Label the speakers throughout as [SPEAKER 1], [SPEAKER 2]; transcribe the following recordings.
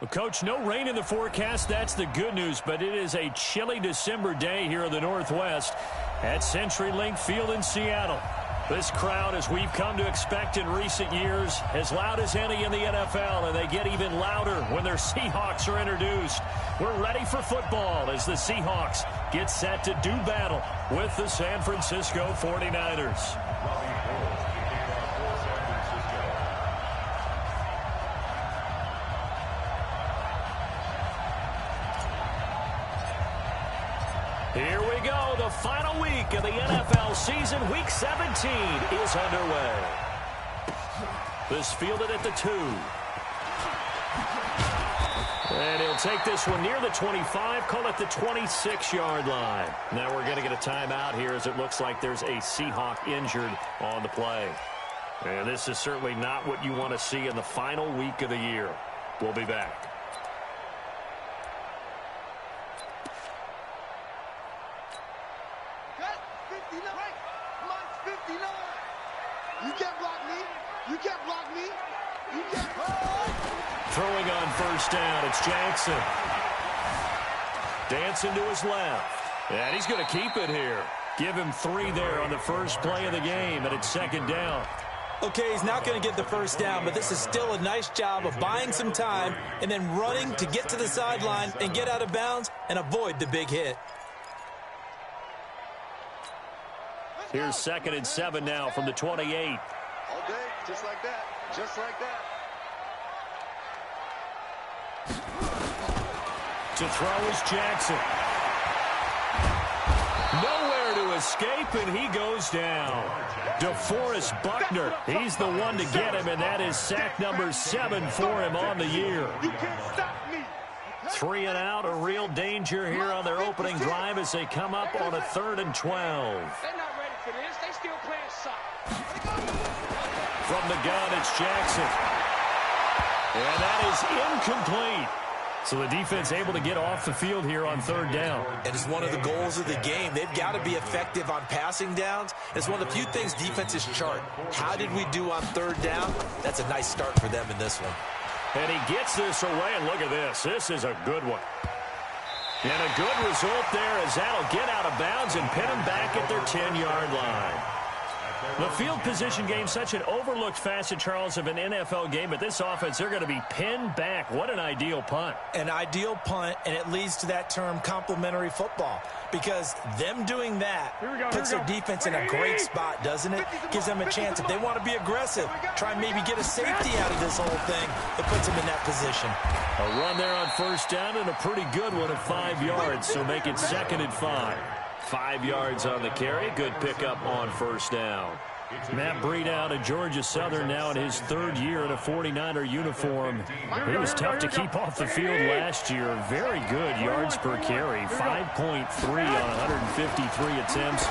[SPEAKER 1] Well, Coach, no rain in the forecast. That's the good news, but it is a chilly December day here in the Northwest at CenturyLink Field in Seattle. This crowd, as we've come to expect in recent years, as loud as any in the NFL, and they get even louder when their Seahawks are introduced. We're ready for football as the Seahawks get set to do battle with the San Francisco 49ers. Here we go. The final week of the NFL season. Week 17 is underway. This fielded at the 2. And he'll take this one near the 25, call it the 26-yard line. Now we're going to get a timeout here as it looks like there's a Seahawk injured on the play. And this is certainly not what you want to see in the final week of the year. We'll be back. Throwing on first down, it's Jackson. Dancing to his left. And he's going to keep it here. Give him 3 there on the first play of the game, and it's second down.
[SPEAKER 2] Okay, he's not going to get the first down, but this is still a nice job of buying some time and then running to get to the sideline and get out of bounds and avoid the big hit.
[SPEAKER 1] Here's 2nd and 7 now from the 28.
[SPEAKER 3] All day, just like that, just like that.
[SPEAKER 1] To throw is Jackson. Nowhere to escape, and he goes down. DeForest Buckner, he's the one to get him, and that is sack number 7 for him on the year. 3 and out, a real danger here on their opening drive as they come up on a 3rd and 12.
[SPEAKER 4] They're not ready for this. They still playing soft.
[SPEAKER 1] From the gun, it's Jackson. And that is incomplete. So the defense able to get off the field here on 3rd down.
[SPEAKER 2] It is one of the goals of the game. They've got to be effective on passing downs. It's one of the few things defenses chart. How did we do on 3rd down? That's a nice start for them in this one.
[SPEAKER 1] And he gets this away, and look at this. This is a good one. And a good result there as that'll get out of bounds and pin them back at their 10-yard line. The field position game, such an overlooked facet, Charles, of an NFL game, but this offense, they're going to be pinned back. What an ideal punt.
[SPEAKER 2] An ideal punt, and it leads to that term complementary football, because them doing that puts their defense in a great spot, doesn't it? Gives them a chance. If they want to be aggressive, try and maybe get a safety out of this whole thing, it puts them in that position.
[SPEAKER 1] A run there on first down and a pretty good one of 5 yards, so make it 2nd and 5. 5 yards on the carry. Good pickup on first down. Matt Breed out of Georgia Southern now in his 3rd year in a 49er uniform. He was tough to keep off the field last year. Very good yards per carry. 5.3 on 153 attempts.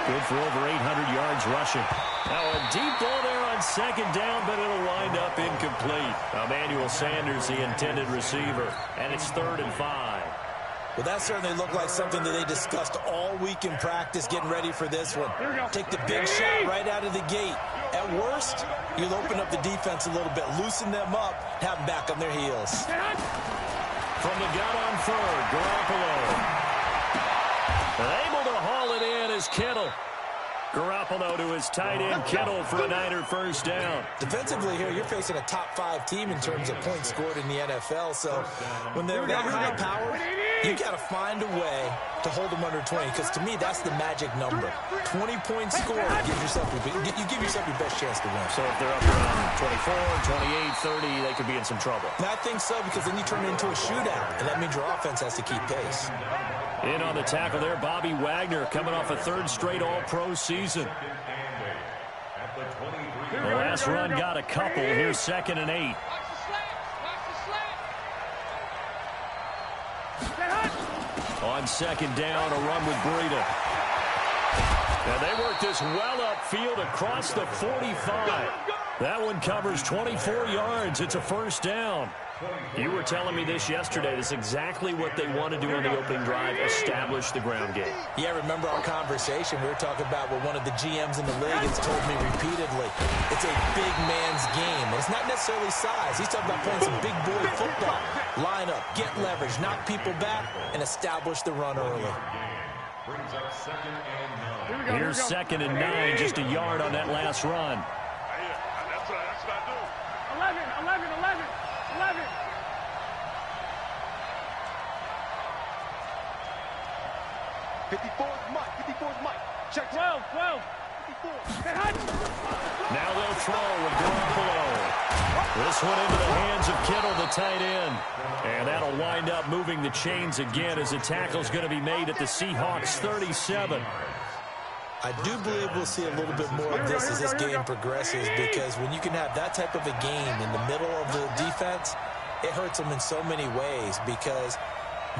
[SPEAKER 1] Good for over 800 yards rushing. Now a deep ball there on 2nd down, but it'll wind up incomplete. Emmanuel Sanders, the intended receiver. And it's 3rd and 5.
[SPEAKER 2] Well, that certainly looked like something that they discussed all week in practice, getting ready for this one. Take the big shot right out of the gate. At worst, you'll open up the defense a little bit, loosen them up, have them back on their heels.
[SPEAKER 1] From the gun on 3rd, Garoppolo. Able to haul it in is Kittle. Garoppolo to his tight end, Kittle, for a Niner first down.
[SPEAKER 2] Defensively here, you're facing a top 5 team in terms of points scored in the NFL. So when they're that high powered, you got to find a way to hold them under 20, because to me, that's the magic number. 20 points scored, you give yourself your best chance to win.
[SPEAKER 1] So if they're up around 24, 28, 30, they could be in some trouble.
[SPEAKER 2] And I think so, because then you turn it into a shootout, and that means your offense has to keep pace.
[SPEAKER 1] In on the tackle there, Bobby Wagner, coming off a 3rd straight All-Pro season. The last run got a couple. Here's 2nd and 8. On 2nd down, a run with Breida. And they work this well upfield across the 45. That one covers 24 yards. It's a first down. You were telling me this yesterday. This is exactly what they want to do on the opening drive, establish the ground game.
[SPEAKER 2] Yeah, remember our conversation? We were talking about what one of the GMs in the league has told me repeatedly. It's a big man's game. And it's not necessarily size. He's talking about playing some big boy football. Line up, get leverage, knock people back, and establish the run early.
[SPEAKER 1] Here's 2nd and 9, just a yard on that last run.
[SPEAKER 4] That's what I do. 11.
[SPEAKER 3] 54's Mike. Check
[SPEAKER 4] 12. 54.
[SPEAKER 1] Now they'll throw with Garoppolo. This one into the hands of Kittle, the tight end. And that'll wind up moving the chains again as the tackle's going to be made at the Seahawks 37.
[SPEAKER 2] I do believe we'll see a little bit more of this as this game progresses, because when you can have that type of a game in the middle of the defense, it hurts them in so many ways, because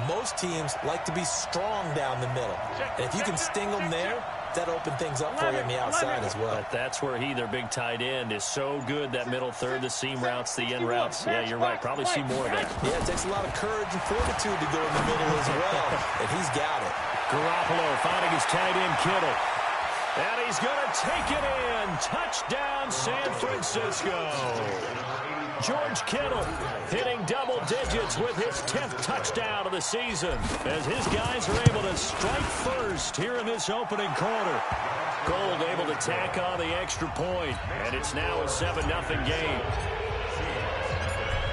[SPEAKER 2] most teams like to be strong down the middle. And if you can sting them there, that opens things up for you on the outside as well.
[SPEAKER 1] But that's where their big tight end, is so good, that middle third, the seam routes, the end routes. Yeah, you're right. Probably see more of that.
[SPEAKER 2] Yeah, it takes a lot of courage and fortitude to go in the middle as well, and he's got it.
[SPEAKER 1] Garoppolo finding his tight end, Kittle. And he's going to take it in. Touchdown, San Francisco. George Kittle hitting double digits with his 10th touchdown of the season, as his guys are able to strike first here in this opening quarter. Gold able to tack on the extra point, and it's now a 7-0 game.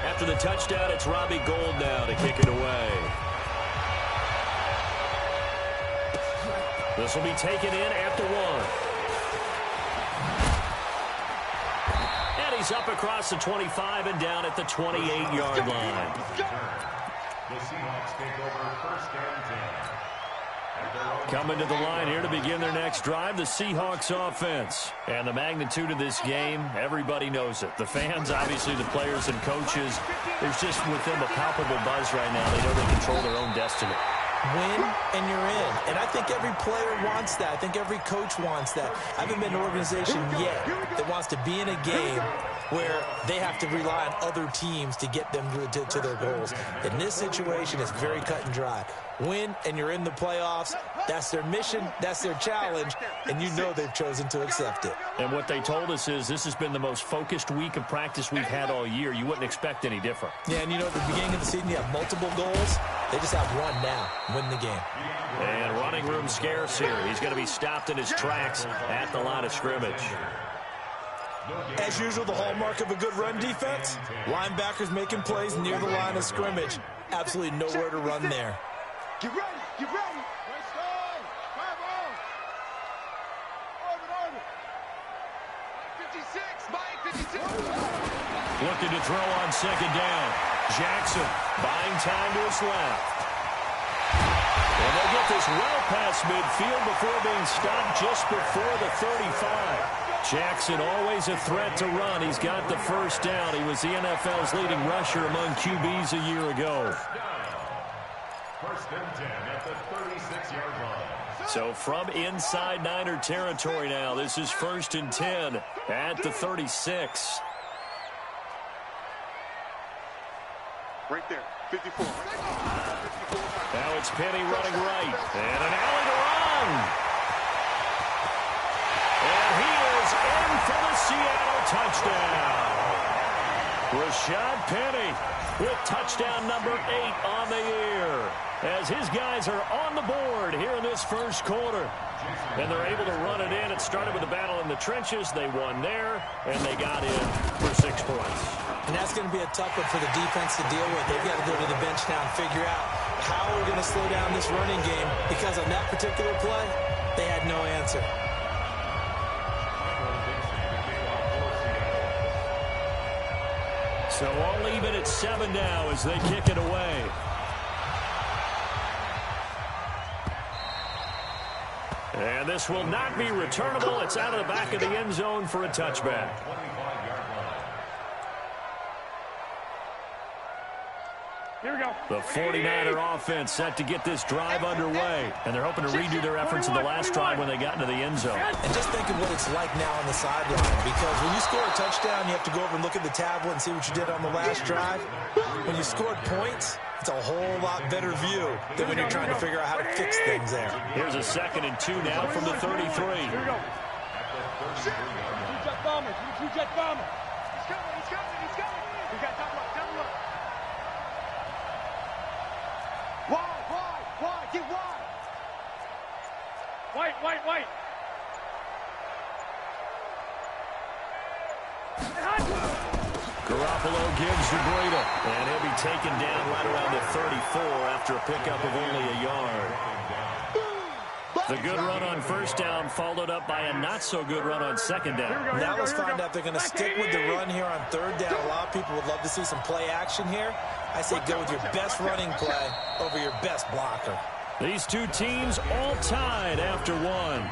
[SPEAKER 1] After the touchdown, it's Robbie Gould now to kick it away. This will be taken in at the 1. He's up across the 25 and down at the 28-yard line.
[SPEAKER 5] The Seahawks take over 1st and 10.
[SPEAKER 1] Coming to the line here to begin their next drive, the Seahawks offense. And the magnitude of this game, everybody knows it. The fans, obviously the players and coaches, there's just with them a palpable buzz right now. They know they control their own destiny.
[SPEAKER 2] Win and you're in. And I think every player wants that. I think every coach wants that. I haven't been to an organization yet that wants to be in a game where they have to rely on other teams to get them to their goals. In this situation, it's very cut and dry. Win and you're in the playoffs. That's their mission. That's their challenge. And you know they've chosen to accept it.
[SPEAKER 1] And what they told us is this has been the most focused week of practice we've had all year. You wouldn't expect any different.
[SPEAKER 2] Yeah, and you know, at the beginning of the season, you have multiple goals. They just have one now. Win the game.
[SPEAKER 1] And running room scarce here. He's going to be stopped in his tracks at the line of scrimmage.
[SPEAKER 2] As usual, the hallmark of a good run defense, linebackers making plays near the line of scrimmage. Absolutely nowhere to run there.
[SPEAKER 3] Get ready. Get ready. Let's go. 56. Mike, 56.
[SPEAKER 1] Looking to throw on 2nd down. Jackson buying time to his left. And they'll get this well past midfield before being stopped just before the 35. Jackson always a threat to run. He's got the first down. He was the NFL's leading rusher among QBs a year ago.
[SPEAKER 5] 1st and 10 at the 36-yard line.
[SPEAKER 1] So from inside Niner territory now, this is 1st and 10 at the 36.
[SPEAKER 3] Right there. 54.
[SPEAKER 1] Now it's Penny running right. And an alley to run. And he is in for the Seattle touchdown. Rashad Penny with touchdown number 8 on the year, as his guys are on the board here in this first quarter. And they're able to run it in. It started with a battle in the trenches. They won there, and they got in for 6 points.
[SPEAKER 2] And that's going to be a tough one for the defense to deal with. They've got to go to the bench now and figure out how we're going to slow down this running game, because on that particular play, they had no answer.
[SPEAKER 1] So all even at 7 now as they kick it away. And this will not be returnable. It's out of the back of the end zone for a touchback.
[SPEAKER 4] Here we go.
[SPEAKER 1] The 49er offense set to get this drive underway. And they're hoping to redo their efforts in the last drive when they got into the end zone.
[SPEAKER 2] And just think of what it's like now on the sideline. Because when you score a touchdown, you have to go over and look at the tablet and see what you did on the last drive. When you scored points, it's a whole lot better view than when you're trying to figure out how to fix things there.
[SPEAKER 1] Here's a 2nd and 2 now from the 33.
[SPEAKER 4] Here we go. Two-jet bomber. Two-jet bomber.
[SPEAKER 3] He's coming, he's coming, he's coming.
[SPEAKER 4] We got top left, top left.
[SPEAKER 3] Wide, get wide.
[SPEAKER 4] White.
[SPEAKER 1] Garoppolo gives to Breida, and he'll be taken down right around the 34 after a pickup of only a yard. The good run on first down followed up by a not-so-good run on second down.
[SPEAKER 2] Now let's find out if they're going to stick with the run here on third down. A lot of people would love to see some play action here. I say go with your best running play over your best blocker.
[SPEAKER 1] These two teams all tied after one.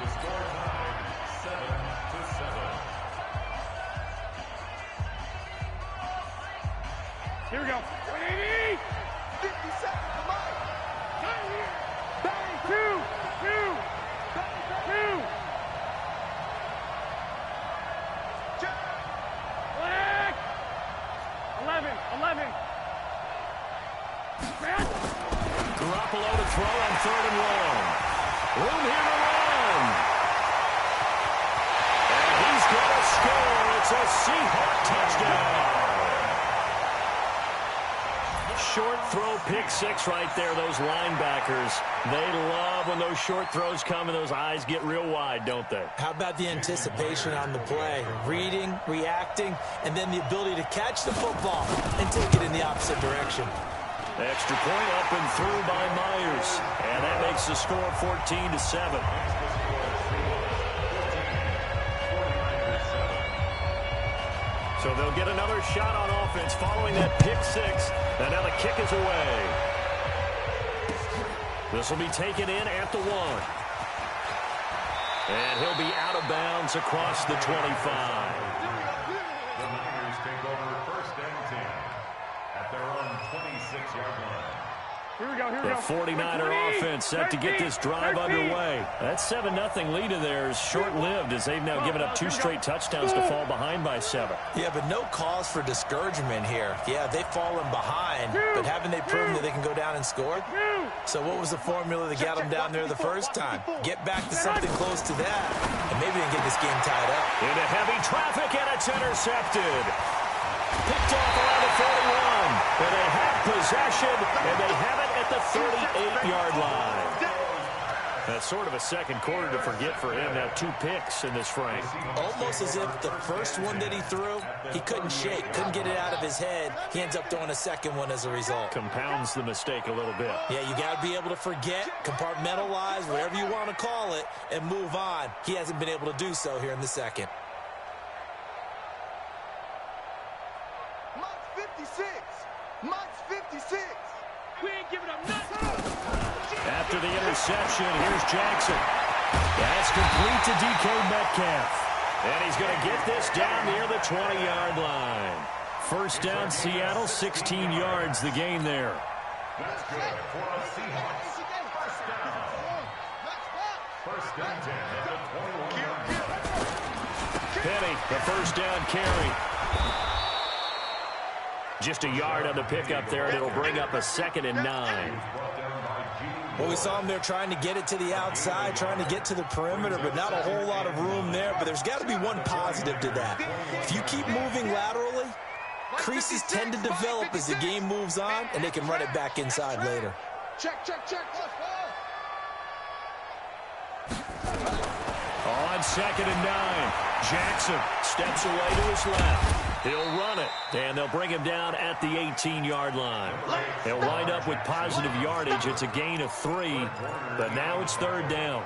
[SPEAKER 4] Here we go.
[SPEAKER 3] 50 seconds, come on.
[SPEAKER 4] Bang, two. Black. 11.
[SPEAKER 1] Garoppolo to throw on 3rd and long. Room here to run. And he's going to score. It's a Seahawks touchdown. Short throw, pick 6 right there, those linebackers. They love when those short throws come and those eyes get real wide, don't they?
[SPEAKER 2] How about the anticipation on the play? Reading, reacting, and then the ability to catch the football and take it in the opposite direction.
[SPEAKER 1] Extra point up and through by Myers. And that makes the score 14-7. So they'll get another shot on offense following that pick 6. And now the kick is away. This will be taken in at the 1. And he'll be out of bounds across the 25.
[SPEAKER 5] The Niners take over 1st and 10 at their own 26-yard line.
[SPEAKER 4] Here we go.
[SPEAKER 1] The 49er offense set to get this drive underway. That 7-0 lead of theirs short-lived as they've now given up 2 straight touchdowns to fall behind by 7.
[SPEAKER 2] Yeah, but no cause for discouragement here. Yeah, they've fallen behind, but haven't they proven that they can go down and score? So what was the formula that got them down there the first time? Get back to something close to that, and maybe they can get this game tied up.
[SPEAKER 1] Into heavy traffic, and it's intercepted. Picked off around the 41. And they have possession, and they have it at the 38-yard line. That's sort of a second quarter to forget for him. Now 2 picks in this frame.
[SPEAKER 2] Almost as if the first one that he threw, he couldn't shake, couldn't get it out of his head. He ends up throwing a second one as a result.
[SPEAKER 1] Compounds the mistake a little bit.
[SPEAKER 2] Yeah, you got to be able to forget, compartmentalize, whatever you want to call it, and move on. He hasn't been able to do so here in the second.
[SPEAKER 3] Mike's 56.
[SPEAKER 4] We ain't giving up nothing.
[SPEAKER 1] After the interception, here's Jackson. That's complete to DK Metcalf. And he's going to get this down near the 20-yard line. First down, Seattle, 16 yards the gain there.
[SPEAKER 5] That's good for the Seahawks. First and 10 at the 21-yard line.
[SPEAKER 1] Penny, the first down carry. Just a yard on the pickup there, and it'll bring up a 2nd and 9.
[SPEAKER 2] Well, we saw him there trying to get it to the outside, trying to get to the perimeter, but not a whole lot of room there. But there's got to be one positive to that. If you keep moving laterally, creases tend to develop as the game moves on, and they can run it back inside later.
[SPEAKER 3] Check.
[SPEAKER 1] On 2nd and 9, Jackson steps away to his left. He'll run it, and they'll bring him down at the 18-yard line. They'll wind up with positive yardage. It's a gain of 3, but now it's 3rd down.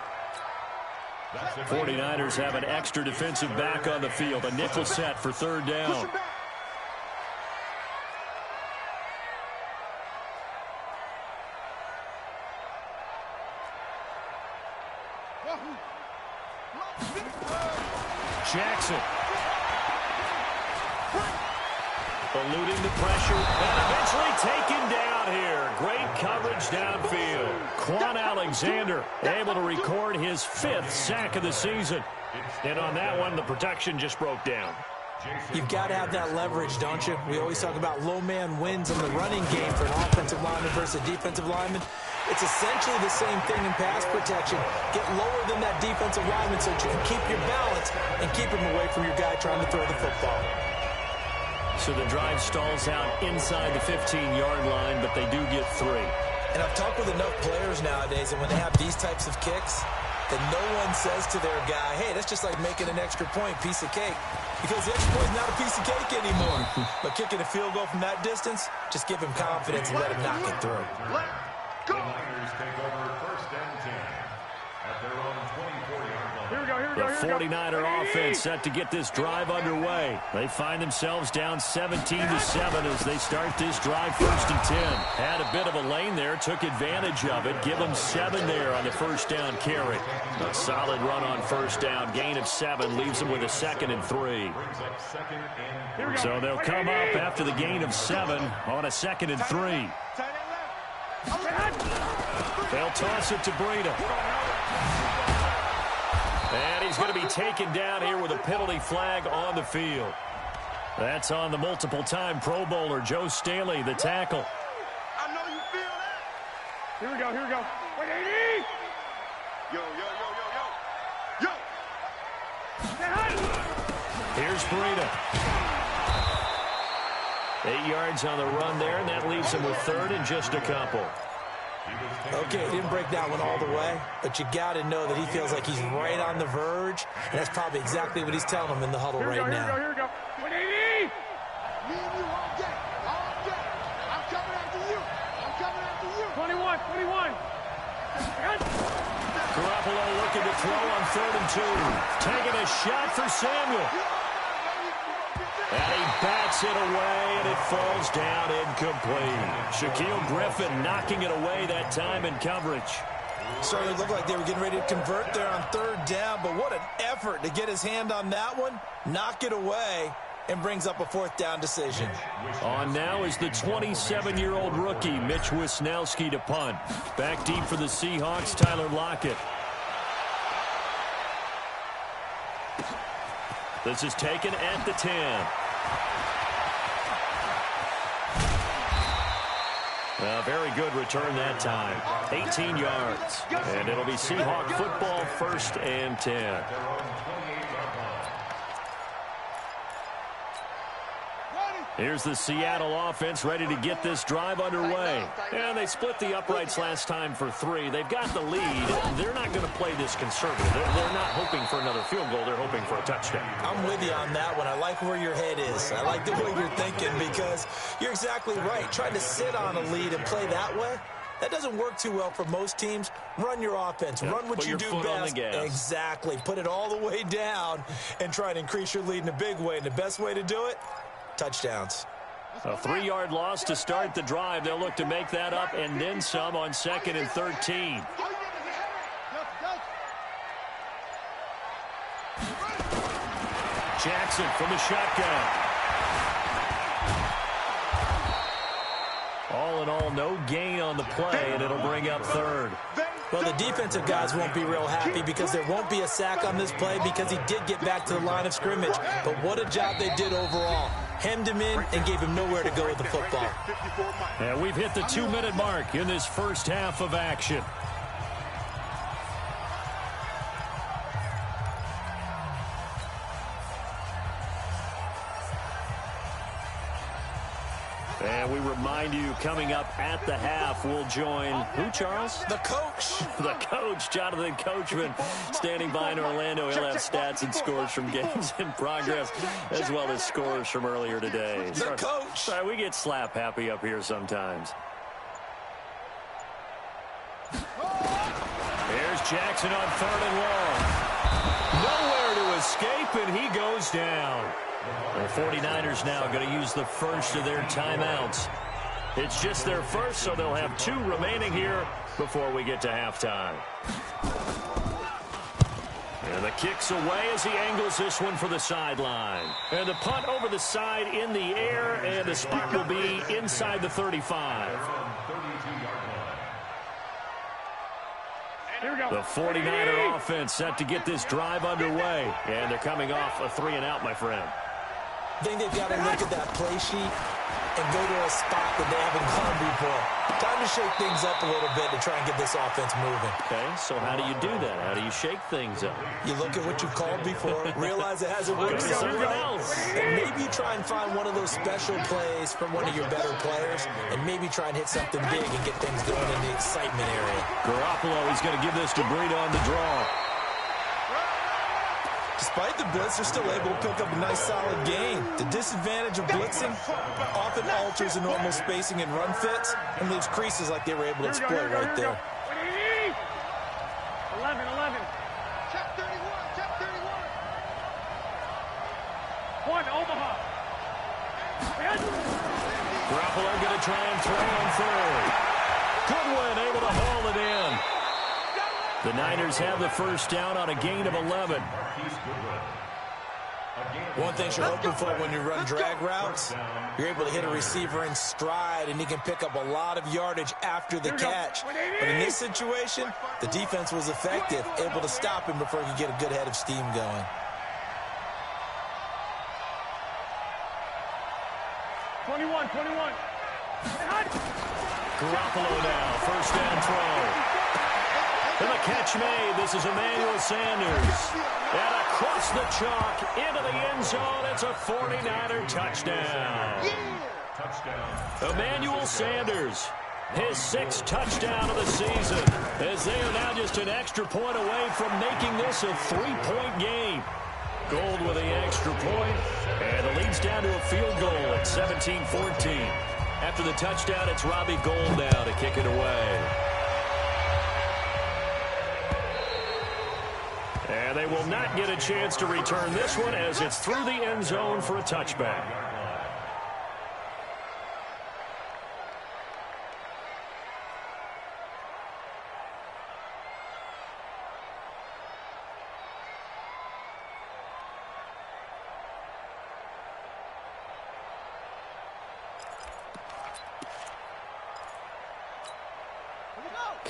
[SPEAKER 1] 49ers have an extra defensive back on the field, a nickel set for 3rd down. Jackson. Eluding the pressure and eventually taken down here. Great coverage downfield. Quan Alexander able to record his 5th sack of the season. And on that one, the protection just broke down.
[SPEAKER 2] You've got to have that leverage, don't you? We always talk about low man wins in the running game for an offensive lineman versus a defensive lineman. It's essentially the same thing in pass protection. Get lower than that defensive lineman so that you can keep your balance and keep him away from your guy trying to throw the football.
[SPEAKER 1] So the drive stalls out inside the 15-yard line, but they do get 3.
[SPEAKER 2] And I've talked with enough players nowadays, and when they have these types of kicks, that no one says to their guy, hey, that's just like making an extra point, piece of cake. Because the extra point is not a piece of cake anymore. But kicking a field goal from that distance, just give him confidence and let him knock it through.
[SPEAKER 5] The Niners take over 1st and 10 at their own 24-yard line.
[SPEAKER 1] The 49er offense set to get this drive underway. They find themselves down 17-7 as they start this drive 1st and 10. Had a bit of a lane there, took advantage of it. Give them 7 there on the 1st down carry. A solid run on 1st down. Gain of 7 leaves them with a 2nd and 3. So they'll come up after the gain of 7 on a 2nd and 3. They'll toss it to Breida. And he's going to be taken down here with a penalty flag on the field. That's on the multiple-time Pro Bowler, Joe Staley, the tackle.
[SPEAKER 3] I know you feel that.
[SPEAKER 4] Here we go, here we go. Wait, 80!
[SPEAKER 3] Yo.
[SPEAKER 1] Here's Breida. 8 yards on the run there, and that leaves him with 3rd and just a couple.
[SPEAKER 2] Okay, he didn't break that one all the way, but you got to know that he feels like he's right on the verge, and that's probably exactly what he's telling him in the huddle right now.
[SPEAKER 4] Here we go. 180!
[SPEAKER 3] Me and you all day. All day. I'm coming after you. I'm coming after you.
[SPEAKER 4] 21.
[SPEAKER 1] Garoppolo looking to throw on 3rd and 2. Taking a shot for Samuel. And he bats it away, and it falls down incomplete. Shaquille Griffin knocking it away that time in coverage.
[SPEAKER 2] Certainly looked like they were getting ready to convert there on 3rd down, but what an effort to get his hand on that one, knock it away, and brings up a 4th down decision.
[SPEAKER 1] On now is the 27-year-old rookie, Mitch Wisnowski, to punt. Back deep for the Seahawks, Tyler Lockett. This is taken at the 10. A very good return that time. 18 yards. And it'll be Seahawk football 1st and 10. Here's the Seattle offense ready to get this drive underway. And they split the uprights last time for 3. They've got the lead. They're not going to play this conservative. They're not hoping for another field goal. They're hoping for a touchdown.
[SPEAKER 2] I'm with you on that one. I like where your head is. I like the way you're thinking because you're exactly right. Trying to sit on a lead and play that way, that doesn't work too well for most teams. Run your offense. Run what you do best. Exactly. Put it all the way down and try to increase your lead in a big way. And the best way to do it, touchdowns.
[SPEAKER 1] A 3-yard loss to start the drive. They'll look to make that up and then some on 2nd and 13. Jackson from the shotgun. All in all, no gain on the play, and it'll bring up 3rd.
[SPEAKER 2] Well, the defensive guys won't be real happy because there won't be a sack on this play because he did get back to the line of scrimmage. But what a job they did overall. Hemmed him in and gave him nowhere to go with the football.
[SPEAKER 1] And we've hit the 2-minute mark in this first half of action. And we remind you, coming up at the half, we'll join who, Charles?
[SPEAKER 2] The coach.
[SPEAKER 1] The coach, Jonathan Coachman, standing by in Orlando. He'll have stats and scores from games in progress, as well as scores from earlier today.
[SPEAKER 2] The coach.
[SPEAKER 1] Sorry, we get slap happy up here sometimes. Here's Jackson on 3rd and long. Nowhere to escape, and he goes down. The 49ers now going to use the first of their timeouts. It's just their first, so they'll have 2 remaining here before we get to halftime. And the kick's away as he angles this one for the sideline. And the punt over the side in the air, and the spot will be inside the 35. The 49er offense set to get this drive underway. And they're coming off a 3-and-out, my friend.
[SPEAKER 2] I think they've got to look at that play sheet and go to a spot that they haven't gone before. Time to shake things up a little bit to try and get this offense moving.
[SPEAKER 1] Okay, so how do you do that? How do you shake things up?
[SPEAKER 2] You look at what you've called before, realize it hasn't worked so well, and maybe you try and find one of those special plays from one of your better players, and maybe try and hit something big and get things going in the excitement area.
[SPEAKER 1] Garoppolo is going to give this to Breida on the draw.
[SPEAKER 2] Despite the blitz, they're still able to pick up a nice, solid gain. The disadvantage of blitzing often alters the normal spacing and run fits and leaves creases like they were able to exploit right there.
[SPEAKER 4] 11.
[SPEAKER 3] Check 31, check 31.
[SPEAKER 4] One, Omaha.
[SPEAKER 1] Garoppolo going to try and throw on third. Goodwin able to haul it in. The Niners have the first down on a gain of 11.
[SPEAKER 2] One thing you're hoping for when you run drag routes, you're able to hit a receiver in stride, and he can pick up a lot of yardage after the catch. But in this situation, the defense was effective, able to stop him before he could get a good head of steam going.
[SPEAKER 4] 21.
[SPEAKER 1] Garoppolo now, first down throw. And the catch made. This is Emmanuel Sanders. And across the chalk into the end zone. It's a 49er touchdown. Emmanuel Sanders, his 6th touchdown of the season, as they are now just an extra point away from making this a 3-point game. Gold with the extra point, and the lead's down to a field goal at 17-14. After the touchdown, it's Robbie Gould now to kick it away. And they will not get a chance to return this one as it's through the end zone for a touchback.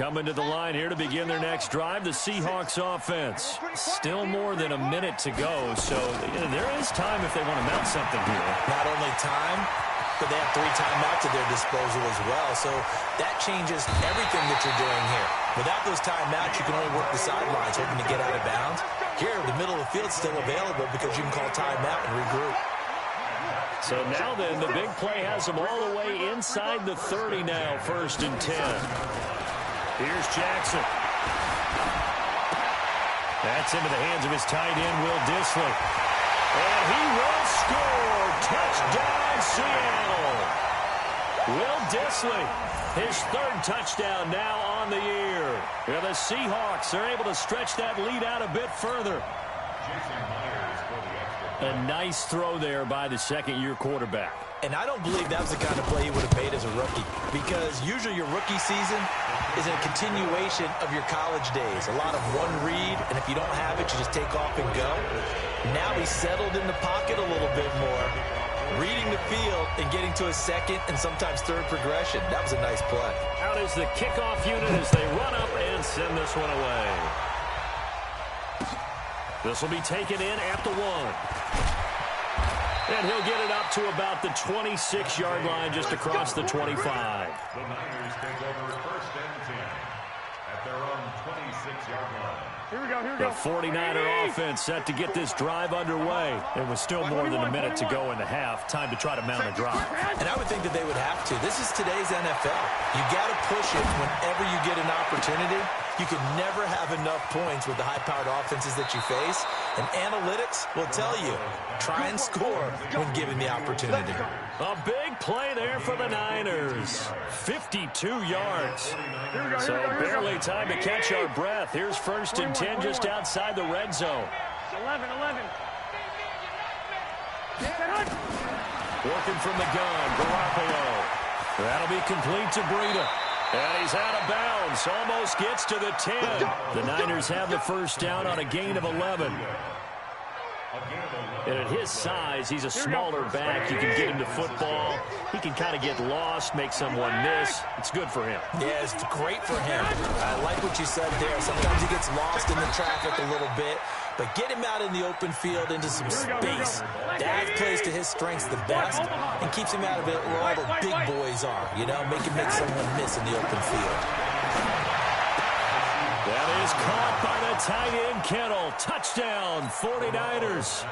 [SPEAKER 1] Coming to the line here to begin their next drive, the Seahawks offense. Still more than a minute to go, so there is time if they want to mount something here.
[SPEAKER 2] Not only time, but they have 3 timeouts at their disposal as well, so that changes everything that you're doing here. Without those timeouts, you can only work the sidelines, hoping to get out of bounds. Here, the middle of the field's still available because you can call timeout and regroup.
[SPEAKER 1] So now then, the big play has them all the way inside the 30 now, 1st and 10. Here's Jackson. That's into the hands of his tight end, Will Dissly. And he will score. Touchdown, Seattle. Will Dissly, his 3rd touchdown now on the year. And the Seahawks are able to stretch that lead out a bit further. A nice throw there by the 2nd-year quarterback.
[SPEAKER 2] And I don't believe that was the kind of play he would have made as a rookie, because usually your rookie season is a continuation of your college days. A lot of one read, and if you don't have it, you just take off and go. Now he's settled in the pocket a little bit more, reading the field and getting to a 2nd and sometimes 3rd progression. That was a nice play.
[SPEAKER 1] Out is the kickoff unit as they run up and send this one away. This will be taken in at the 1. And he'll get it up to about the 26-yard line, just across the 25.
[SPEAKER 5] The Niners take over 1st and 10 at their own 26-yard line.
[SPEAKER 4] Here we go.
[SPEAKER 1] The 49er offense set to get this drive underway. It was still more than a minute to go in the half. Time to try to mount a drive.
[SPEAKER 2] And I would think that they would have to. This is today's NFL. You got to push it whenever you get an opportunity. You can never have enough points with the high-powered offenses that you face. And analytics will tell you, try and score when given the opportunity.
[SPEAKER 1] A big play there for the Niners. 52 yards. So barely time to catch our breath. Here's 1st and 10 just outside the red zone.
[SPEAKER 4] 11.
[SPEAKER 1] Working from the gun, Garoppolo. That'll be complete to Breida. And he's out of bounds. Almost gets to the 10. The Niners have the first down on a gain of 11. And at his size, he's a smaller back. You can get him to football. He can kind of get lost, make someone miss. It's good for him.
[SPEAKER 2] Yeah, it's great for him. I like what you said there. Sometimes he gets lost in the traffic a little bit, but get him out in the open field into some space. That plays to his strengths the best and keeps him out of it where all the big boys are, you know, make someone miss in the open field.
[SPEAKER 1] That is caught by the tight end, Kittle. Touchdown, 49ers.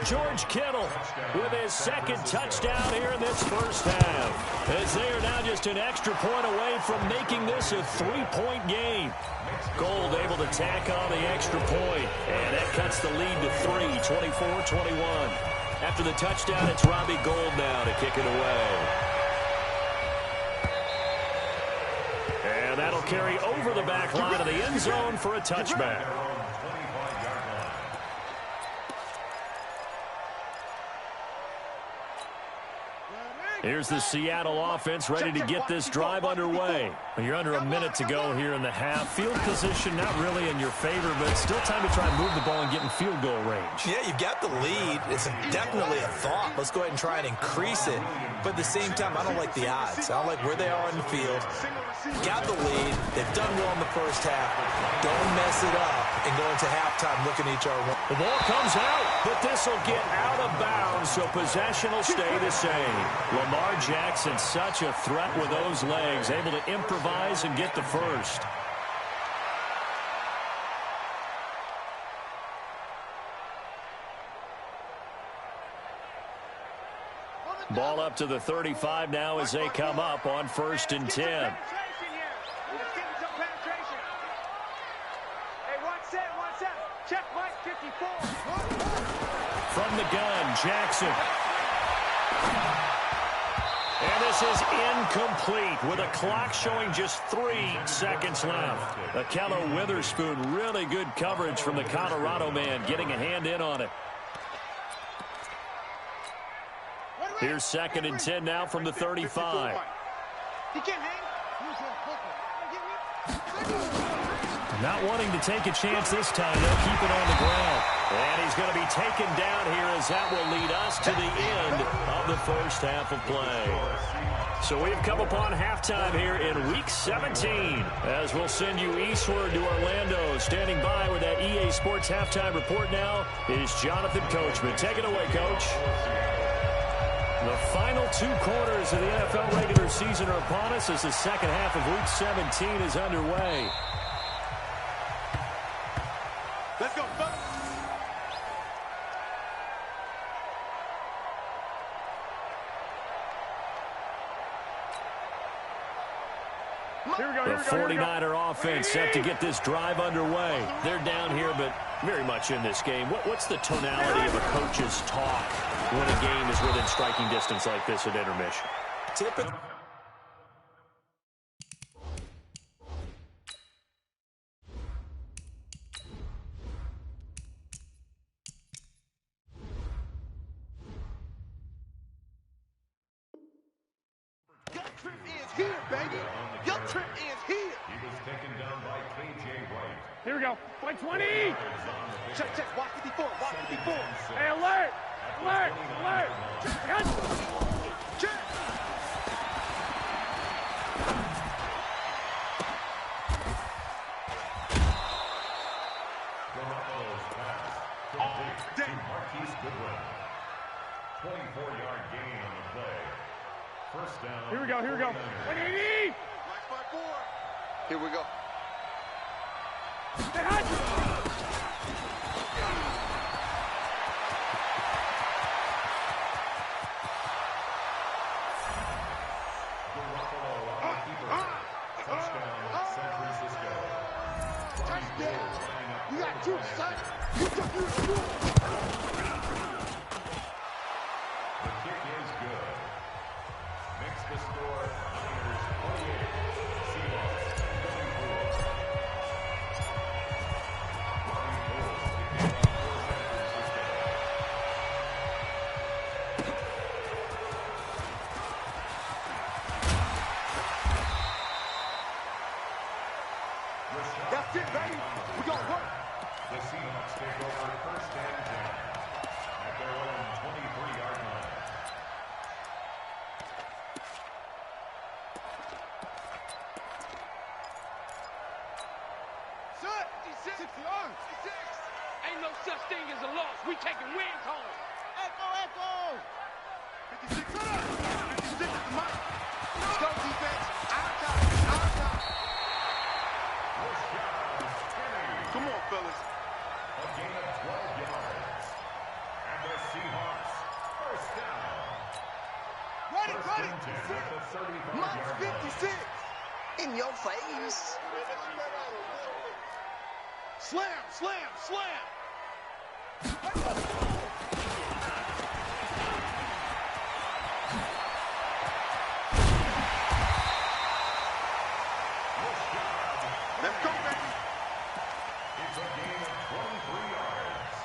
[SPEAKER 1] George Kittle with his second touchdown here in this first half. As they are now just an extra point away from making this a 3-point game. Gold able to tack on the extra point. And that cuts the lead to 3, 24-21. After the touchdown, it's Robbie Gould now to kick it away. And that'll carry over the back line of the end zone for a touchback. Here's the Seattle offense ready to get this drive underway. You're under a minute to go here in the half. Field position not really in your favor, but still time to try and move the ball and get in field goal range.
[SPEAKER 2] Yeah, you've got the lead. It's definitely a thought. Let's go ahead and try and increase it. But at the same time, I don't like the odds. I don't like where they are in the field. Got the lead. They've done well in the first half. Don't mess it up and go into halftime looking at each other.
[SPEAKER 1] The ball comes out, but this will get out of bounds, so possession will stay the same. Lamar Jackson, such a threat with those legs, able to improvise and get the first. Ball up to the 35 now as they come up on 1st and 10. From the gun, Jackson. And this is incomplete with a clock showing just 3 seconds left. Akello Witherspoon, really good coverage from the Colorado man, getting a hand in on it. Here's 2nd and 10 now from the 35. Not wanting to take a chance this time. They'll keep it on the ground. And he's going to be taken down here as that will lead us to the end of the first half of play. So we've come upon halftime here in Week 17 as we'll send you eastward to Orlando. Standing by with that EA Sports halftime report now is Jonathan Coachman. Take it away, Coach. The final 2 quarters of the NFL regular season are upon us as the second half of Week 17 is underway.
[SPEAKER 3] Let's go.
[SPEAKER 1] The 49er offense set to get this drive underway. They're down here, but very much in this game. What's the tonality of a coach's talk when a game is within striking distance like this at intermission?
[SPEAKER 2] Typically.
[SPEAKER 3] Your trip is here, baby. Your trip is here.
[SPEAKER 5] He was taken down by K.J. Wright.
[SPEAKER 4] Here we go. Play 20.
[SPEAKER 3] Check. Watch 54. Watch 54.
[SPEAKER 4] Hey, alert. Alert. Alert.
[SPEAKER 3] Check.
[SPEAKER 5] Garoppolo's pass complete to Marquise Goodwin. 24-yard gain on the play. First down.
[SPEAKER 4] Here we go. Here we go. 180.
[SPEAKER 3] Black by 4. Here we go.
[SPEAKER 5] Garoppolo on the keeper. Touchdown, San Francisco.
[SPEAKER 3] Touchdown. You got 2, son. You took your school.
[SPEAKER 5] The kick is good. Makes the score Niners 28, Seahawks 24. Robbie Gould kicking off for San Francisco. take over first and 10 at their own 23-yard line.
[SPEAKER 4] Shut! 56 yards! 56! Ain't no such thing as a loss. We taking wins home.
[SPEAKER 3] Echo, echo! 56, shut up! 56 at the mic. Let's go, defense. Our time. Our time. Come on, fellas.
[SPEAKER 5] A gain of 12 yards. And the Seahawks first down.
[SPEAKER 3] Ready,
[SPEAKER 5] First
[SPEAKER 3] ready.
[SPEAKER 5] and 10 at the 35-yard
[SPEAKER 3] Mike's
[SPEAKER 5] line.
[SPEAKER 3] 56.
[SPEAKER 6] In your face.
[SPEAKER 3] Slam, slam, slam. Let's go, baby.
[SPEAKER 5] It's a gain of 23 yards.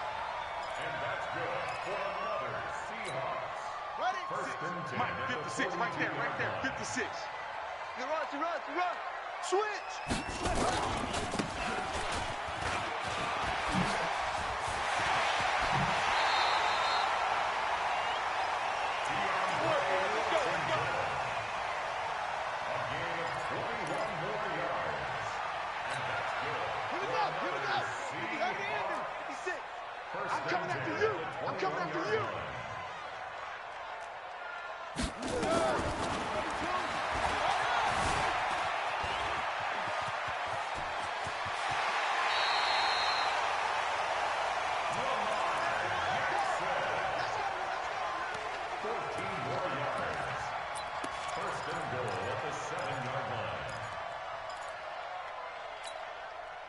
[SPEAKER 5] And that's good for another Seahawks.
[SPEAKER 3] Ready?
[SPEAKER 5] First and 10
[SPEAKER 3] Mike,
[SPEAKER 5] at the
[SPEAKER 3] 56, right there, 56.
[SPEAKER 6] You run.
[SPEAKER 3] Switch.
[SPEAKER 5] A gain of 21 more yards. And that's good.
[SPEAKER 3] Here we
[SPEAKER 5] for
[SPEAKER 3] go.
[SPEAKER 5] another
[SPEAKER 3] 56.
[SPEAKER 5] First
[SPEAKER 3] I'm coming
[SPEAKER 5] and
[SPEAKER 3] after
[SPEAKER 5] 10
[SPEAKER 3] you.
[SPEAKER 5] at the
[SPEAKER 3] I'm coming after
[SPEAKER 5] 21-yard
[SPEAKER 3] you.
[SPEAKER 5] line.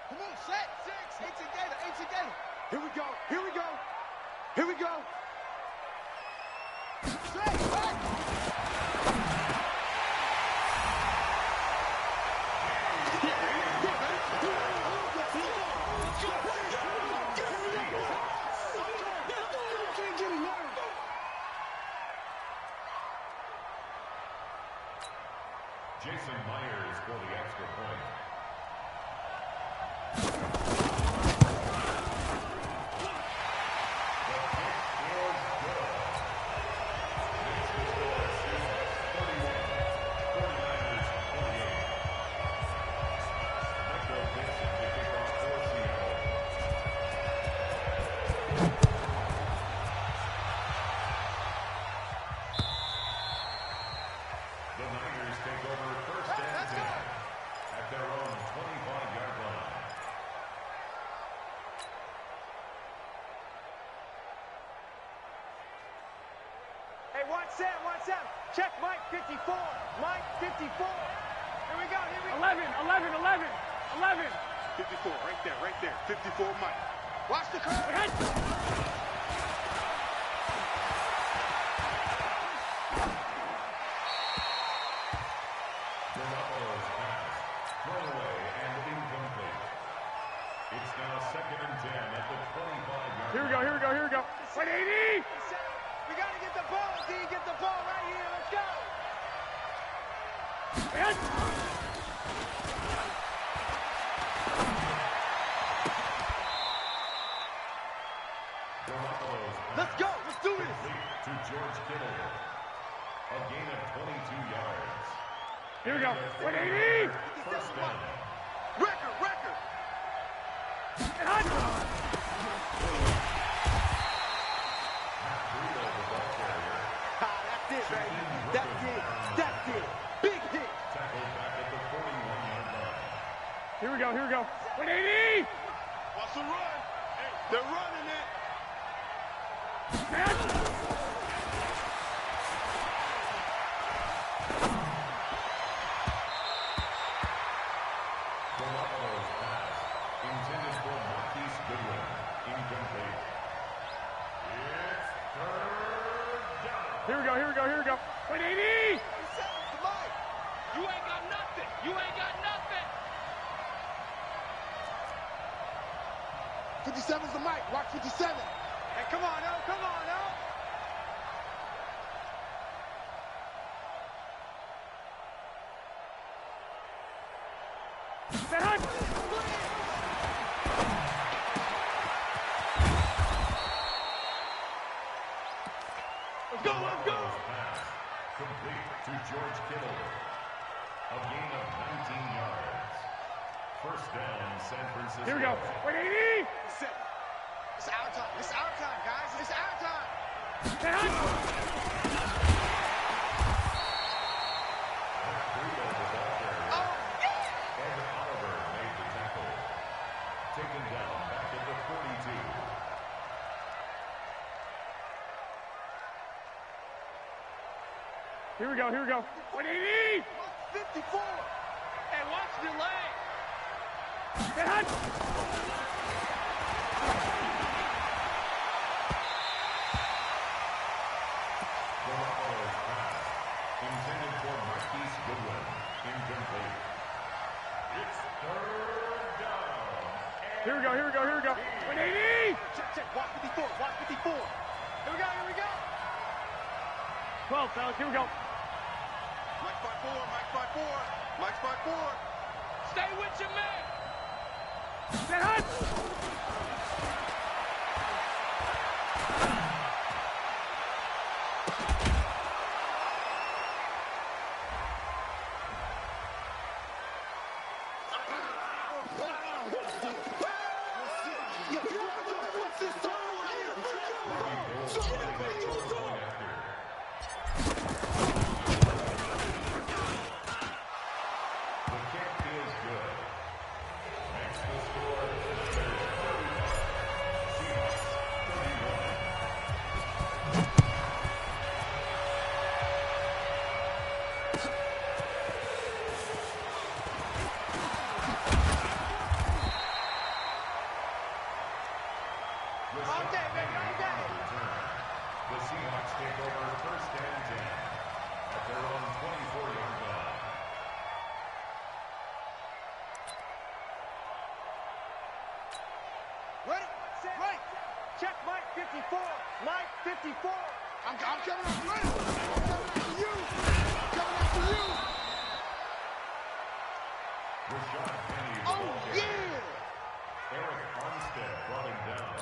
[SPEAKER 3] Come on, set. 6. Ain't together. Here we go. Set, back.
[SPEAKER 5] Jason Myers for the extra point. The Niners take over first and 10 at their own 25-yard line.
[SPEAKER 4] Hey, watch Sam. Check Mike 54. Mike 54. Here we go. 11.
[SPEAKER 3] 54, right there. 54, Mike. Watch the curve.
[SPEAKER 5] Garoppolo's pass, thrown away and incomplete. It's now second and 10 at the 25-yard
[SPEAKER 4] Here we
[SPEAKER 5] line.
[SPEAKER 4] go. Wait, 80. We got to get the ball, D. Get the ball right here. Let's go.
[SPEAKER 5] Garoppolo's pass
[SPEAKER 3] Let's go. Let's do this.
[SPEAKER 5] complete to George Kittle. A gain of 22 yards.
[SPEAKER 4] Here we go.
[SPEAKER 5] Wait,
[SPEAKER 4] 80.
[SPEAKER 5] First down.
[SPEAKER 3] Record.
[SPEAKER 5] Bruno, the ball carrier,
[SPEAKER 3] That's it, baby. That's it. Big hit.
[SPEAKER 5] tackled back at the 41-yard line.
[SPEAKER 4] Here we go. 180.
[SPEAKER 3] Watch the run. Hey, they're running it.
[SPEAKER 5] Garoppolo's pass, intended for Marquise Goodwin, incomplete. It's third down.
[SPEAKER 4] Here we go. 180. You ain't got nothing.
[SPEAKER 3] 57's the mic. Watch 57.
[SPEAKER 4] Hey, come on, now.
[SPEAKER 3] go, let's go.
[SPEAKER 5] Pass complete to George Kittle. A gain of 19 yards. First down, San Francisco.
[SPEAKER 3] Here we go. 180. It's our time. It's our time, guys. It's our time.
[SPEAKER 5] Taken down back at the 42.
[SPEAKER 3] Here we go, here we go. 180! 54! Hey, watch the leg! Get hot!
[SPEAKER 5] Garoppolo's pass, intended for Marquise Goodwin, incomplete. It's third down.
[SPEAKER 3] Here we go, here we go, here we go. 180! Check, watch 54, watch 54. Here we go, here we go. 12, fellas, here we go. Mike's by 4, Mike's by 4. Mike's by 4. Stay with your man. Get hot!
[SPEAKER 5] The Seahawks take over first and 10 at their own 24-yard line.
[SPEAKER 4] Ready? Set. Right. Check Mike 54. Mike 54.
[SPEAKER 3] I'm coming up, ready? I'm coming after you. I'm coming after you.
[SPEAKER 5] Rashad Penny.
[SPEAKER 3] Oh, yeah.
[SPEAKER 5] Eric Armstead brought him down.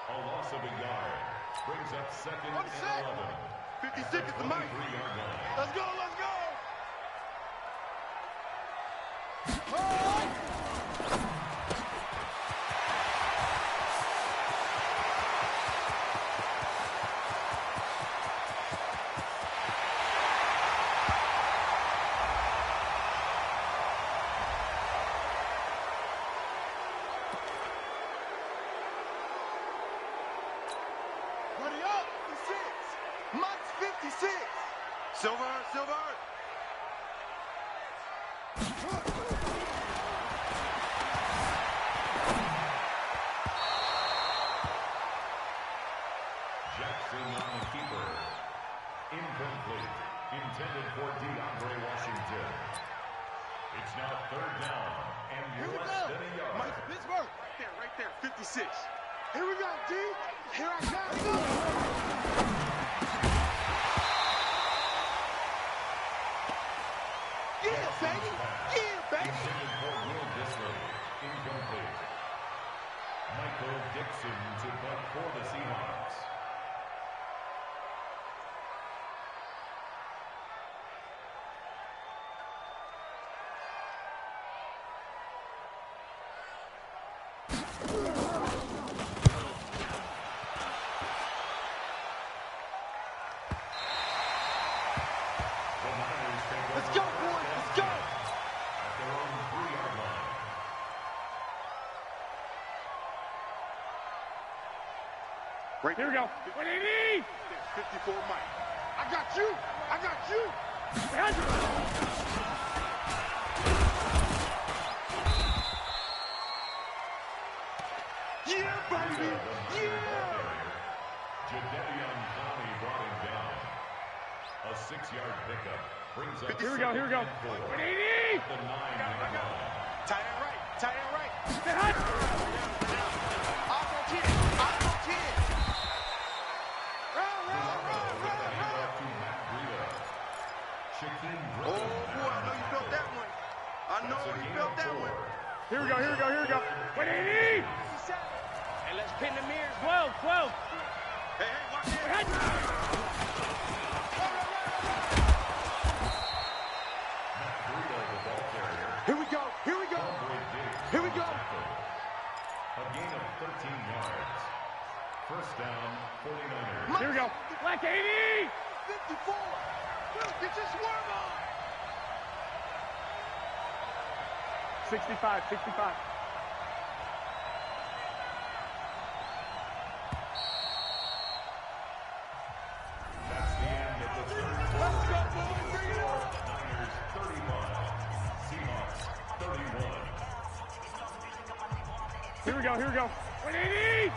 [SPEAKER 5] A loss of a yard. Brings up second and 11.
[SPEAKER 3] 56 is the mic.
[SPEAKER 5] 23-yard line.
[SPEAKER 3] Let's go, let's go. Ready up. 56. Mike's 56. Silver, silver.
[SPEAKER 5] Jackson on the keeper. Incomplete. Intended for DeAndre Washington. It's now third down and
[SPEAKER 3] Here we
[SPEAKER 5] less
[SPEAKER 3] go.
[SPEAKER 5] than a yard.
[SPEAKER 3] Mike Pittsburgh. Right there. 56. Here we go, D. Here I go. Yeah, baby. Yeah, baby.
[SPEAKER 5] Intended for Will Disley. Incomplete. Michael Dixon to punt for the Seahawks.
[SPEAKER 3] Let's go, boys. Let's go.
[SPEAKER 5] At their own 3-yard line.
[SPEAKER 3] Right here we go. 180. 54 Mike. I got you. I got you. Yeah, baby. Yeah.
[SPEAKER 5] Jadeveon Clowney brought him down. A 6-yard pickup brings up.
[SPEAKER 3] Here we go. Here we go. 180.
[SPEAKER 5] The 9-yard line.
[SPEAKER 3] Tight end right. Tight end right. Oh, boy, I know you felt that one. I know you felt that one. Here we go, here we go, here we go. 180!
[SPEAKER 4] Hey, let's pin the mirrors.
[SPEAKER 3] 12, 12. Here we go. Here we go. Here we go.
[SPEAKER 5] A gain of 13 yards. First down, 49ers.
[SPEAKER 3] Here we go. Black 80.
[SPEAKER 6] 54. Get your swerve on.
[SPEAKER 3] 65, 65.
[SPEAKER 5] That's the end of the third quarter. Niners 31. Seahawks 31.
[SPEAKER 3] Here we go. Here we go. 180.
[SPEAKER 4] I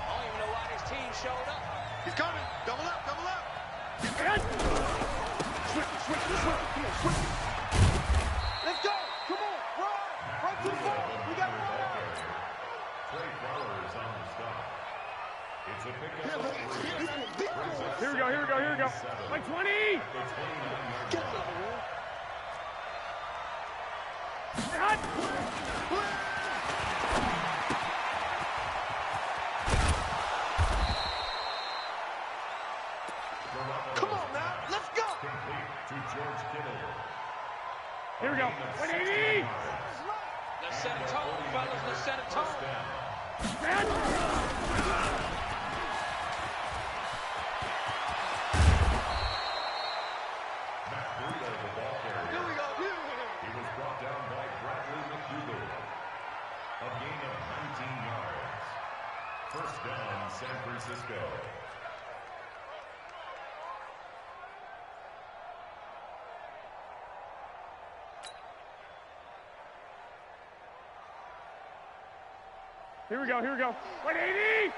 [SPEAKER 4] don't even know why this team showed up.
[SPEAKER 6] He's coming. Double up. Double up.
[SPEAKER 3] And switch. Come on, switch.
[SPEAKER 4] Let's go. Come on. Run too far. We got to run out.
[SPEAKER 5] Trey Flowers on the stop. It's a pickup of 3.
[SPEAKER 3] Here we go. Like 20.
[SPEAKER 5] It's 29 yards.
[SPEAKER 6] Come on now. Let's go.
[SPEAKER 5] Complete to George Kittle.
[SPEAKER 3] Here we go. 180.
[SPEAKER 4] Let's set a tone, fellas. Let's set a tone.
[SPEAKER 5] First down. Matt Breida, the ball carrier.
[SPEAKER 6] Here we go.
[SPEAKER 5] He was brought down by Bradley McDougal. A gain of 19 yards. First down, San Francisco.
[SPEAKER 3] Here we go. 180.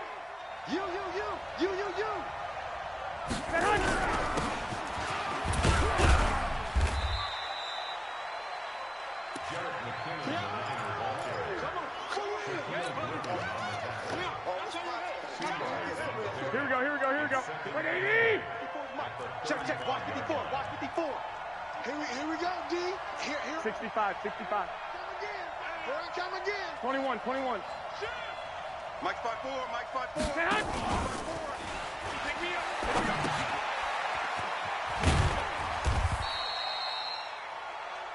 [SPEAKER 6] You.
[SPEAKER 5] Jared McKinnon, the Niner ball carrier.
[SPEAKER 3] Here we go. 180.
[SPEAKER 6] Check. Watch 54. Here we go, D. Here.
[SPEAKER 3] 65.
[SPEAKER 6] Come again.
[SPEAKER 3] 21.
[SPEAKER 6] Mike 5-4.
[SPEAKER 3] Pick me up.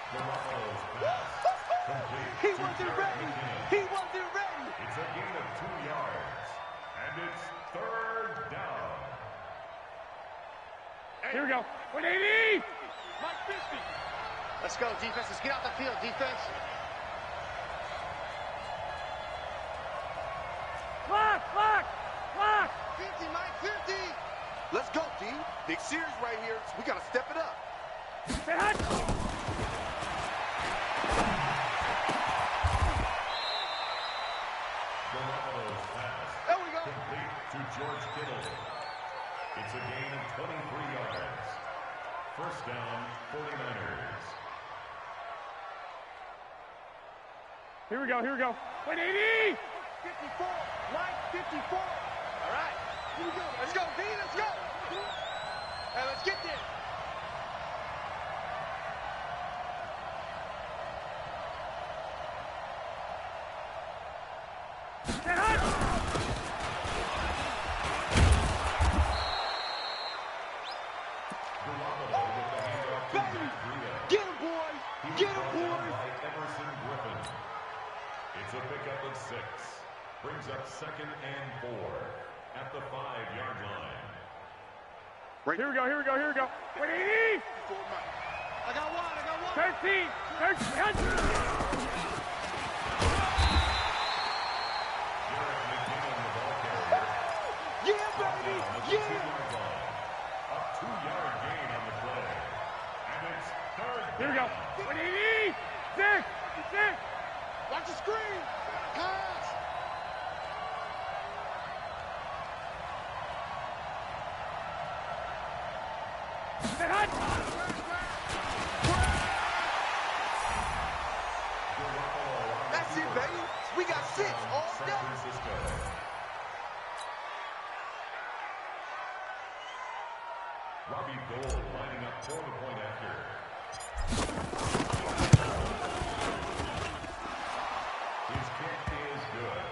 [SPEAKER 5] Garoppolo's pass. Complete
[SPEAKER 6] He
[SPEAKER 5] to
[SPEAKER 6] wasn't
[SPEAKER 5] Jared
[SPEAKER 6] ready.
[SPEAKER 5] McKinnon. It's a gain of 2 yards. And it's third down.
[SPEAKER 3] Here we go. 180.
[SPEAKER 4] Mike 50.
[SPEAKER 6] Let's go, defense. Let's get out the field, defense.
[SPEAKER 3] Clock.
[SPEAKER 6] 50, Mike 50. Let's go, D. Big series right here. We got to step it up.
[SPEAKER 5] Garoppolo's pass.
[SPEAKER 6] There we go.
[SPEAKER 5] Complete to George Kittle. It's a gain of 23 yards. First down, 49ers.
[SPEAKER 3] Here we go. 180.
[SPEAKER 4] 54. Mike 54. All right. Here we go.
[SPEAKER 6] Let's go, D. Let's go.
[SPEAKER 4] Hey, let's get there.
[SPEAKER 5] Garoppolo with the handoff to Matt Breida.
[SPEAKER 6] Get him, boy.
[SPEAKER 5] He was
[SPEAKER 6] Get him,
[SPEAKER 5] brought down
[SPEAKER 6] boy.
[SPEAKER 5] by Emerson Griffin. It's a pickup of 6. Brings up 2nd and 4 at the 5-yard line.
[SPEAKER 3] Here we go. 180.
[SPEAKER 6] I got one.
[SPEAKER 3] 13.
[SPEAKER 5] Jared McKinnon, the ball carrier.
[SPEAKER 6] Yeah,
[SPEAKER 5] Brought
[SPEAKER 6] baby.
[SPEAKER 5] down at the
[SPEAKER 6] Yeah.
[SPEAKER 5] 2-yard line. A 2-yard gain on the play. And it's third down.
[SPEAKER 3] Here we go. 180. 6.
[SPEAKER 6] Watch the screen. Pass. That's it, baby. We got 6 all
[SPEAKER 5] San
[SPEAKER 6] day.
[SPEAKER 5] Francisco. Robbie Gould lining up for the point after. His kick is good.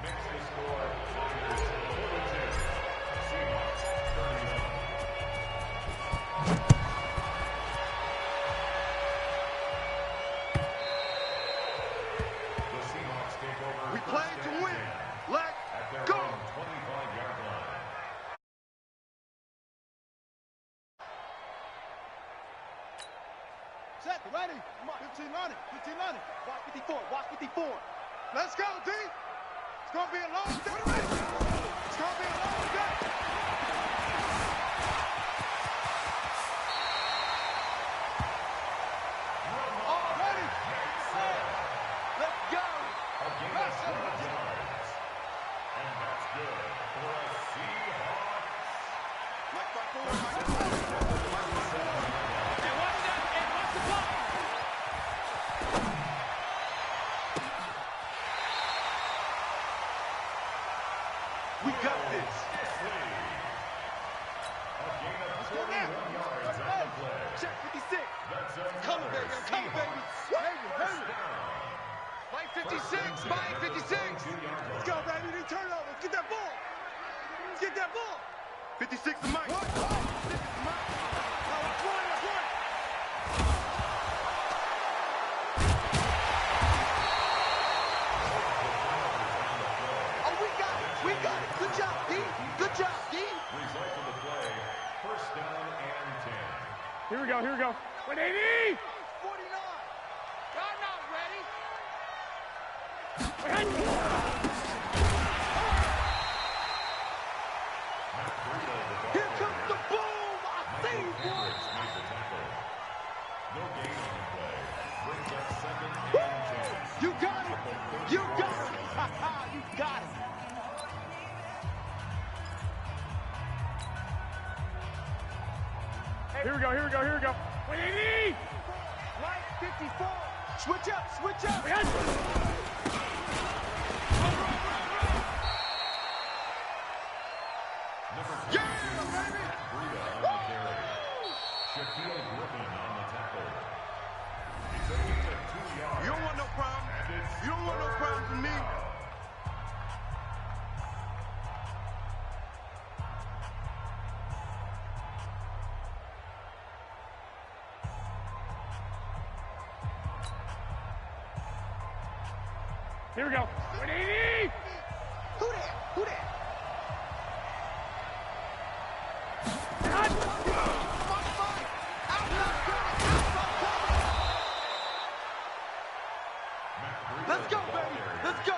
[SPEAKER 5] Makes the score Niners 4-10.
[SPEAKER 3] Ready? 1500. 1500. Watch 54. Watch 54. Let's go, D. It's going to be a long day. It's going to be a long day. All ready. Let's go. Let's go.
[SPEAKER 5] And that's good for a Seahawks.
[SPEAKER 6] Mike 5-4.
[SPEAKER 4] And watch that. And watch the block.
[SPEAKER 6] We got this.
[SPEAKER 5] A gain of 41 yards on the play.
[SPEAKER 4] Check 56.
[SPEAKER 5] That's a
[SPEAKER 6] Coming, baby. I'm coming, baby.
[SPEAKER 5] First down.
[SPEAKER 4] Mike 56. Mike 56.
[SPEAKER 3] Let's go, baby. They turn over. Let's get that ball. Let's get that ball.
[SPEAKER 6] 56 to Mike.
[SPEAKER 3] That's one. That's one.
[SPEAKER 6] Oh, we got it. We got it. Good job, D. Good job, D.
[SPEAKER 5] Result of the play, first down and 10.
[SPEAKER 3] Here we go. Here we go. 180.
[SPEAKER 6] 49.
[SPEAKER 4] I'm not ready.
[SPEAKER 6] Here comes the boom. I see one.
[SPEAKER 5] Hendricks made the tackle. No gain on the play. Brings up second and 10.
[SPEAKER 6] You got it. You got it. You got it.
[SPEAKER 3] Here we go. Here we go. Here we go. 180.
[SPEAKER 4] Mike 54.
[SPEAKER 6] Switch up. Switch up.
[SPEAKER 5] Number 22,
[SPEAKER 6] Yeah, baby.
[SPEAKER 5] Breida on the carry. Shaquille Griffin on the tackle. He's a gain of 2 yards.
[SPEAKER 6] You don't want no problem.
[SPEAKER 5] And it's
[SPEAKER 6] You don't want no problem from me.
[SPEAKER 3] Here we go. 180.
[SPEAKER 6] Who that? Who that? Let's go, baby. Let's go.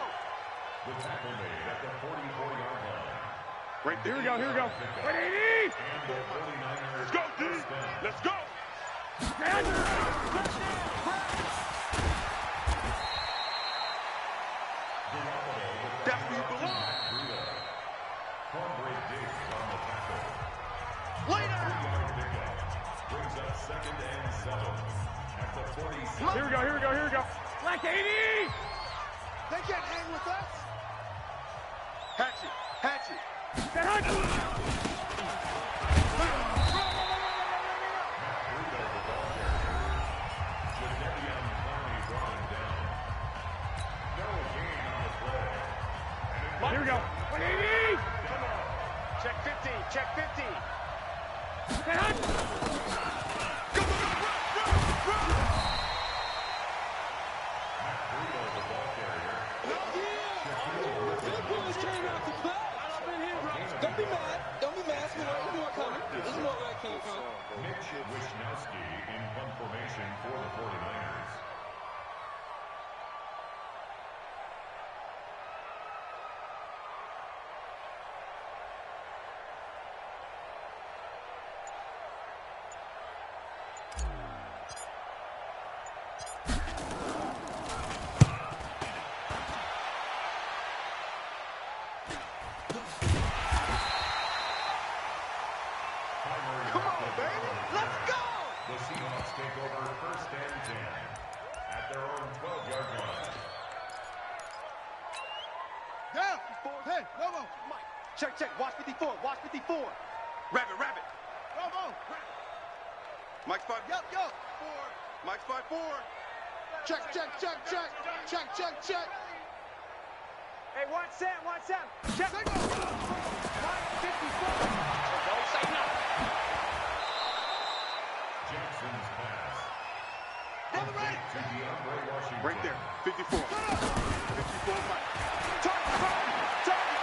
[SPEAKER 5] The tackle made at the 44-yard line.
[SPEAKER 6] Right
[SPEAKER 3] Here we go. Here we go. 180.
[SPEAKER 5] And the 49ers.
[SPEAKER 6] Let's go, D.
[SPEAKER 5] first down.
[SPEAKER 6] Let's go.
[SPEAKER 5] Garoppolo with the
[SPEAKER 6] That's where you belong.
[SPEAKER 5] Breida. Cornbread Diggs on the tackle.
[SPEAKER 6] Later.
[SPEAKER 5] 3-yard pickup. Brings up second and 7 at the 46.
[SPEAKER 3] Here we go. Here we go. Here we go. Black 80.
[SPEAKER 6] They can't hang with us. Hatchet. Hatchet.
[SPEAKER 3] That
[SPEAKER 5] Breida, the ball carrier. Jadeveon Clowney brought him down. No gain on the play. And
[SPEAKER 3] Here we go. 180.
[SPEAKER 4] Check 50. Check 50.
[SPEAKER 5] Breida, the ball carrier.
[SPEAKER 2] Don't be mad. Don't be mad. There's more coming. There's more where it came from.
[SPEAKER 5] Mitch Wishnowsky in punt formation for the 49ers.
[SPEAKER 6] Come on, baby. Let's go.
[SPEAKER 5] The Seahawks take over first and 10 at their own 12-yard line.
[SPEAKER 3] Down. Hey, Lobo.
[SPEAKER 4] Mike. Check, check. Watch 54. Watch 54.
[SPEAKER 6] Rabbit, rabbit.
[SPEAKER 3] Lobo.
[SPEAKER 6] Mike's 5.
[SPEAKER 3] Yo, yo.
[SPEAKER 6] Mike's 5-4.
[SPEAKER 3] Check, check, check, check. Check, check, check.
[SPEAKER 4] Hey, watch Sam. Watch Sam. Check.
[SPEAKER 3] Signal.
[SPEAKER 4] Mike 54. Don't say nothing.
[SPEAKER 5] Jackson's pass.
[SPEAKER 3] On the right.
[SPEAKER 5] To DeAndre Washington.
[SPEAKER 6] Right there. 54. 54 Mike.
[SPEAKER 4] Target. Target.